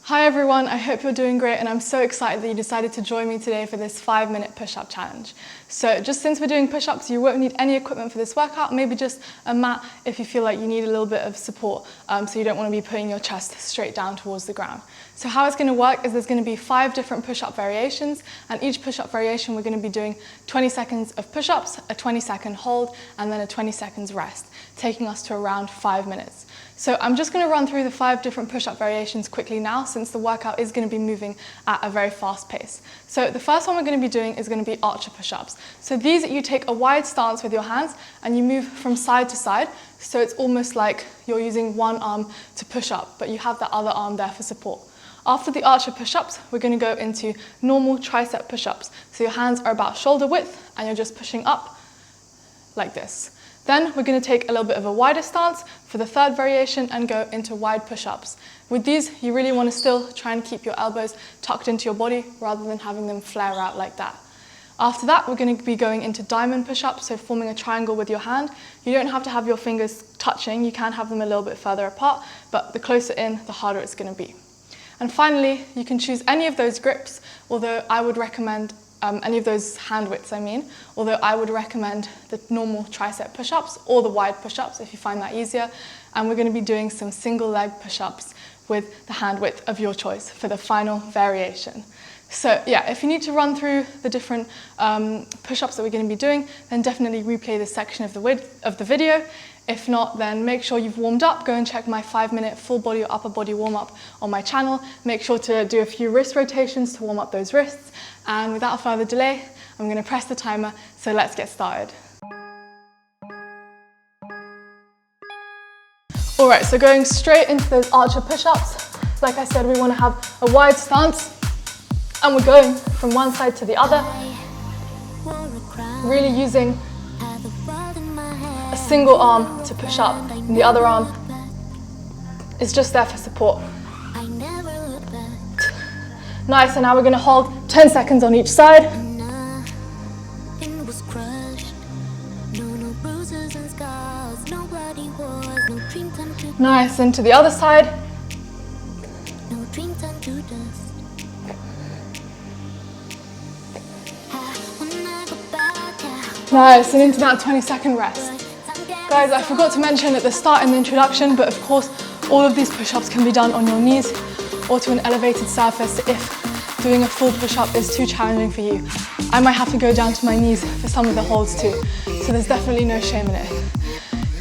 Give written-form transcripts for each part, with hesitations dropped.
Hi everyone, I hope you're doing great and I'm so excited that you decided to join me today for this 5-minute push-up challenge. So just since we're doing push-ups, you won't need any equipment for this workout, maybe just a mat if you feel like you need a little bit of support, so you don't want to be putting your chest straight down towards the ground. So how it's going to work is there's going to be 5 different push-up variations, and each push-up variation we're going to be doing 20 seconds of push-ups, a 20-second hold, and then a 20 seconds rest, taking us to around 5 minutes. So I'm just going to run through the 5 different push-up variations quickly now, since the workout is going to be moving at a very fast pace. So the first one we're going to be doing is going to be archer push-ups. So these, you take a wide stance with your hands and you move from side to side. So it's almost like you're using one arm to push up, but you have that other arm there for support. After the archer push-ups, we're going to go into normal tricep push-ups. So your hands are about shoulder width and you're just pushing up like this. Then we're going to take a little bit of a wider stance for the third variation and go into wide push-ups. With these, you really want to still try and keep your elbows tucked into your body rather than having them flare out like that. After that, we're going to be going into diamond push-ups, so forming a triangle with your hand. You don't have to have your fingers touching, you can have them a little bit further apart, but the closer in, the harder it's going to be. And finally, you can choose any of those grips, although I would recommend any of those hand widths, although I would recommend the normal tricep push-ups or the wide push-ups if you find that easier. And we're going to be doing some single leg push-ups with the hand width of your choice for the final variation. So yeah, if you need to run through the different push-ups that we're going to be doing, then definitely replay this section of the video. If not, then make sure you've warmed up. Go and check my 5-minute full body or upper body warm-up on my channel. Make sure to do a few wrist rotations to warm up those wrists. And without further delay, I'm going to press the timer, so let's get started. All right, so going straight into those archer push-ups. Like I said, we want to have a wide stance, and we're going from one side to the other, really using a single arm to push up, and the other arm is just there for support. Nice, and now we're going to hold 10 seconds on each side. Nice, and to the other side. Nice, and into that 20-second rest. Guys, I forgot to mention at the start in the introduction, but of course, all of these push-ups can be done on your knees or to an elevated surface if doing a full push-up is too challenging for you. I might have to go down to my knees for some of the holds too, so there's definitely no shame in it.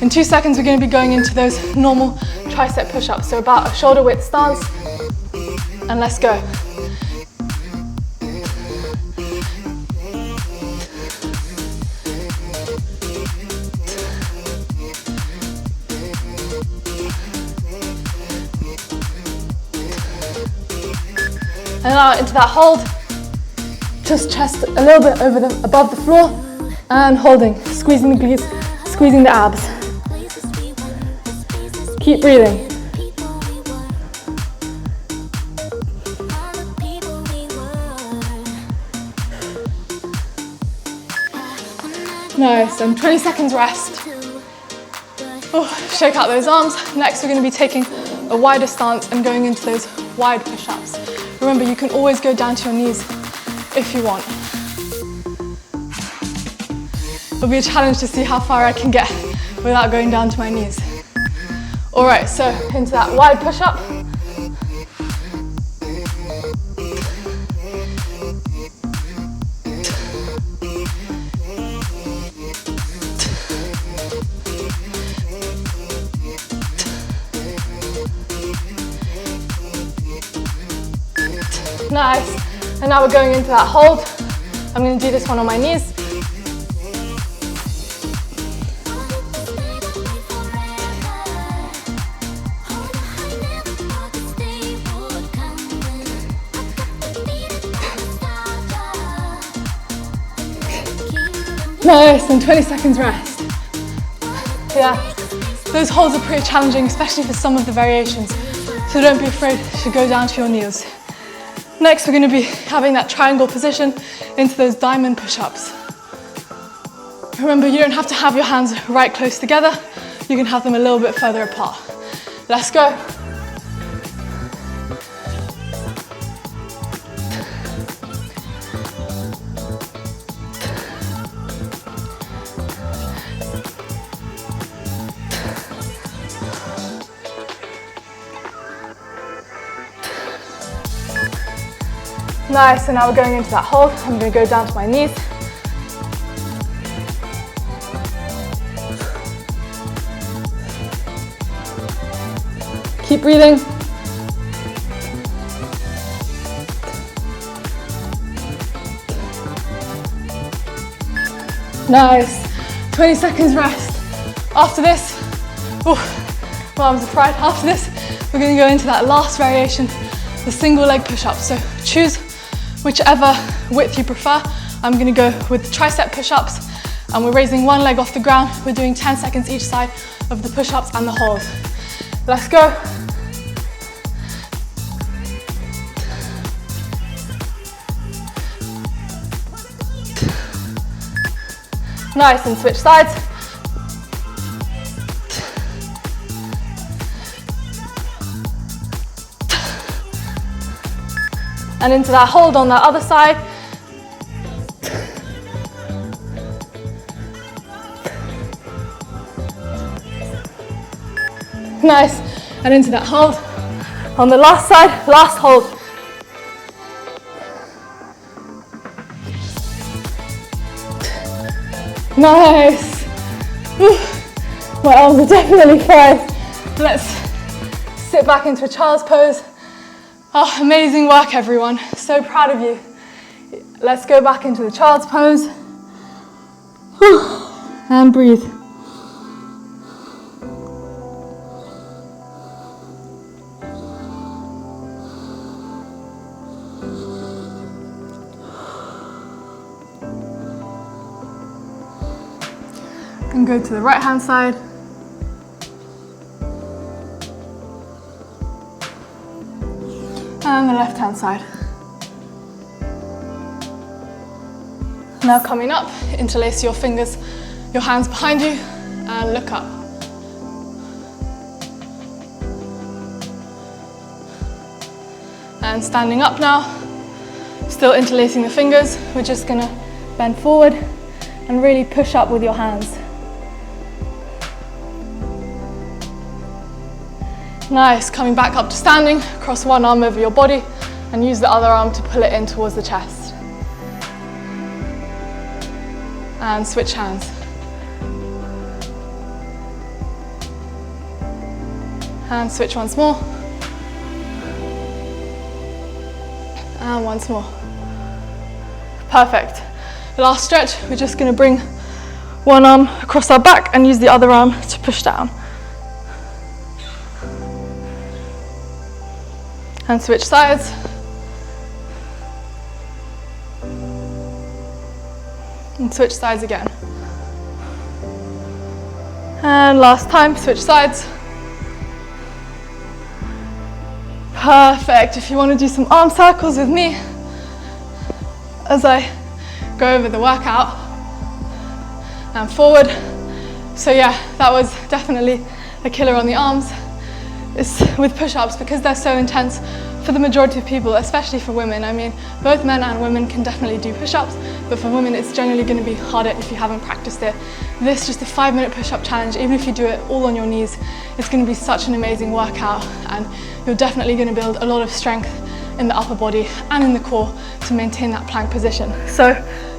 In 2 seconds, we're going to be going into those normal tricep push-ups, so about a shoulder width stance, and let's go. And now into that hold, just chest a little bit above the floor and holding, squeezing the glutes, squeezing the abs. Keep breathing. Nice, and 20 seconds rest. Oh, shake out those arms. Next, we're going to be taking a wider stance and going into those wide push-ups. Remember, you can always go down to your knees if you want. It'll be a challenge to see how far I can get without going down to my knees. All right, so into that wide push-up. Nice, and now we're going into that hold. I'm going to do this one on my knees. Nice, and 20 seconds rest. Yeah, those holds are pretty challenging, especially for some of the variations, so don't be afraid to go down to your knees. Next, we're going to be having that triangle position into those diamond push-ups. Remember, you don't have to have your hands right close together. You can have them a little bit further apart. Let's go. Nice, so now we're going into that hold. I'm going to go down to my knees. Keep breathing. Nice. 20 seconds rest. After this, my arms are fried. After this, we're going to go into that last variation, the single leg push-up. So choose whichever width you prefer. I'm going to go with tricep push-ups, and we're raising one leg off the ground. We're doing 10 seconds each side of the push-ups and the hold. Let's go. Nice, and switch sides. And into that hold on that other side. Nice, and into that hold on the last side, last hold. Nice. My arms are definitely fried. Let's sit back into a child's pose. Oh, amazing work, everyone. So proud of you. Let's go back into the child's pose. And breathe. And go to the right hand side. And the left hand side. Now coming up, interlace your fingers, your hands behind you, and look up. And standing up now, still interlacing the fingers, we're just gonna bend forward and really push up with your hands. Nice, coming back up to standing, cross one arm over your body and use the other arm to pull it in towards the chest. And switch hands. And switch once more. And once more. Perfect. Last stretch, we're just going to bring one arm across our back and use the other arm to push down. And switch sides. And switch sides again. And last time, switch sides. Perfect. If you want to do some arm circles with me as I go over the workout and forward. So yeah, that was definitely a killer on the arms. It's with push-ups because they're so intense for the majority of people, especially for women. I mean, both men and women can definitely do push-ups, but for women it's generally going to be harder if you haven't practiced it. This, just a 5-minute push-up challenge, even if you do it all on your knees, it's going to be such an amazing workout, and you're definitely going to build a lot of strength in the upper body and in the core to maintain that plank position. So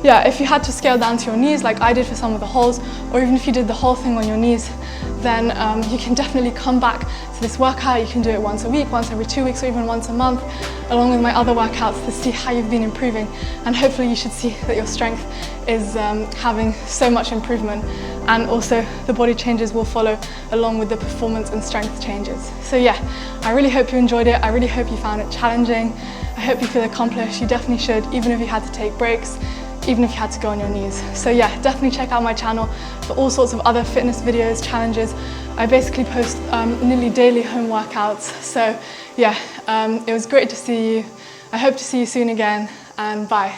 yeah, if you had to scale down to your knees like I did for some of the holds, or even if you did the whole thing on your knees, then you can definitely come back to this workout. You can do it once a week, once every 2 weeks, or even once a month, along with my other workouts, to see how you've been improving. And hopefully you should see that your strength is having so much improvement, and also the body changes will follow along with the performance and strength changes. So yeah, I really hope you enjoyed it. I really hope you found it challenging. I hope you feel accomplished. You definitely should, even if you had to take breaks, even if you had to go on your knees. So yeah, definitely check out my channel for all sorts of other fitness videos, challenges. I basically post nearly daily home workouts. So yeah, it was great to see you. I hope to see you soon again, and bye.